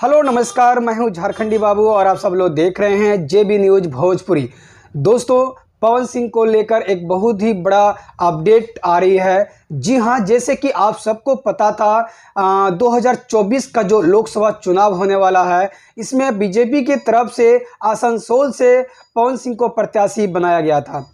Hello नमस्कार, मैं हूं झारखंडी बाबू और आप सब लोग देख रहे हैं जेबी न्यूज़ भोजपुरी। दोस्तों, पवन सिंह को लेकर एक बहुत ही बड़ा अपडेट आ रही है। जी हां, जैसे कि आप सबको पता था 2024 का जो लोकसभा चुनाव होने वाला है, इसमें बीजेपी की तरफ से आसनसोल से पवन सिंह को प्रत्याशी बनाया गया था।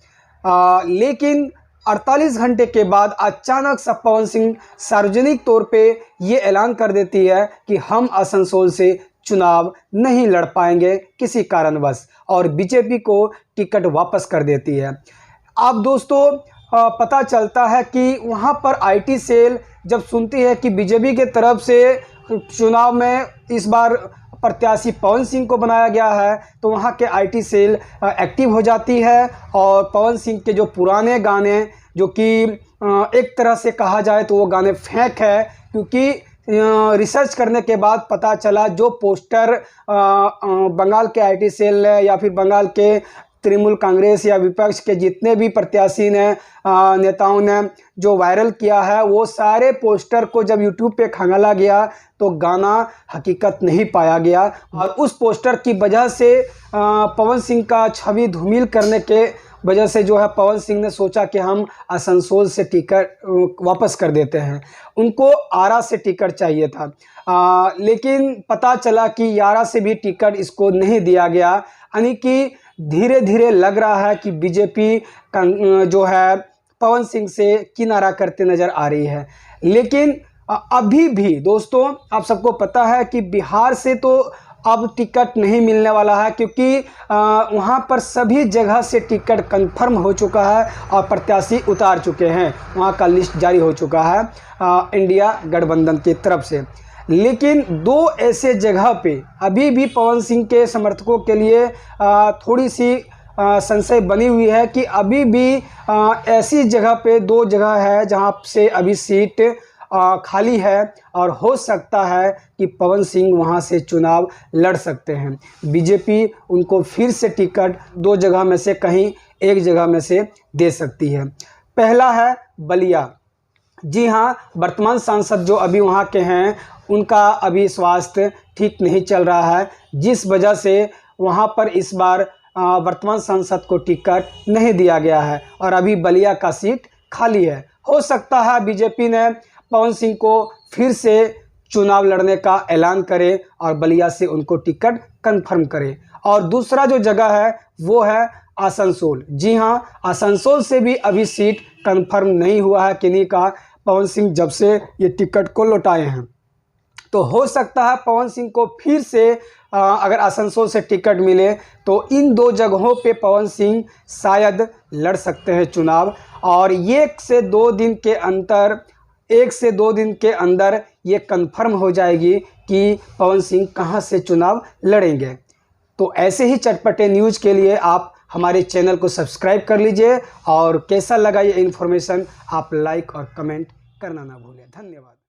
लेकिन 48 घंटे के बाद अचानक से पवन सिंह सार्वजनिक तौर पे ये ऐलान कर देती है कि हम आसनसोल से चुनाव नहीं लड़ पाएंगे किसी कारणवश, और बीजेपी को टिकट वापस कर देती है। अब दोस्तों, पता चलता है कि वहाँ पर आईटी सेल जब सुनती है कि बीजेपी के तरफ से चुनाव में इस बार प्रत्याशी पवन सिंह को बनाया गया है, तो वहाँ के आईटी सेल एक्टिव हो जाती है और पवन सिंह के जो पुराने गाने, जो कि एक तरह से कहा जाए तो वो गाने फेंक है, क्योंकि रिसर्च करने के बाद पता चला जो पोस्टर बंगाल के आईटी सेल ने या फिर बंगाल के तृणमूल कांग्रेस या विपक्ष के जितने भी प्रत्याशी ने नेताओं ने जो वायरल किया है, वो सारे पोस्टर को जब यूट्यूब पे खंगाला गया तो गाना हकीकत नहीं पाया गया। और उस पोस्टर की वजह से पवन सिंह का छवि धूमिल करने के वजह से जो है पवन सिंह ने सोचा कि हम आसनसोल से टिकट वापस कर देते हैं। उनको आरा से टिकट चाहिए था, लेकिन पता चला कि आरा से भी टिकट इसको नहीं दिया गया। यानी कि धीरे धीरे लग रहा है कि बीजेपी जो है पवन सिंह से किनारा करते नज़र आ रही है। लेकिन अभी भी दोस्तों, आप सबको पता है कि बिहार से तो अब टिकट नहीं मिलने वाला है, क्योंकि वहाँ पर सभी जगह से टिकट कंफर्म हो चुका है और प्रत्याशी उतार चुके हैं। वहाँ का लिस्ट जारी हो चुका है इंडिया गठबंधन की तरफ से। लेकिन दो ऐसे जगह पे अभी भी पवन सिंह के समर्थकों के लिए थोड़ी सी संशय बनी हुई है कि अभी भी ऐसी जगह पे दो जगह है जहाँ से अभी सीट खाली है और हो सकता है कि पवन सिंह वहां से चुनाव लड़ सकते हैं। बीजेपी उनको फिर से टिकट दो जगह में से कहीं एक जगह में से दे सकती है। पहला है बलिया। जी हाँ, वर्तमान सांसद जो अभी वहाँ के हैं, उनका अभी स्वास्थ्य ठीक नहीं चल रहा है, जिस वजह से वहाँ पर इस बार वर्तमान सांसद को टिकट नहीं दिया गया है और अभी बलिया का सीट खाली है। हो सकता है बीजेपी ने पवन सिंह को फिर से चुनाव लड़ने का ऐलान करे और बलिया से उनको टिकट कंफर्म करे। और दूसरा जो जगह है वो है आसनसोल। जी हाँ, आसनसोल से भी अभी सीट कंफर्म नहीं हुआ है किन्हीं का, पवन सिंह जब से ये टिकट को लौटाए हैं। तो हो सकता है पवन सिंह को फिर से अगर आसनसोल से टिकट मिले तो इन दो जगहों पे पवन सिंह शायद लड़ सकते हैं चुनाव। और एक से दो दिन के अंदर ये कंफर्म हो जाएगी कि पवन सिंह कहां से चुनाव लड़ेंगे। तो ऐसे ही चटपटे न्यूज़ के लिए आप हमारे चैनल को सब्सक्राइब कर लीजिए और कैसा लगा ये इन्फॉर्मेशन आप लाइक और कमेंट करना ना भूलें। धन्यवाद।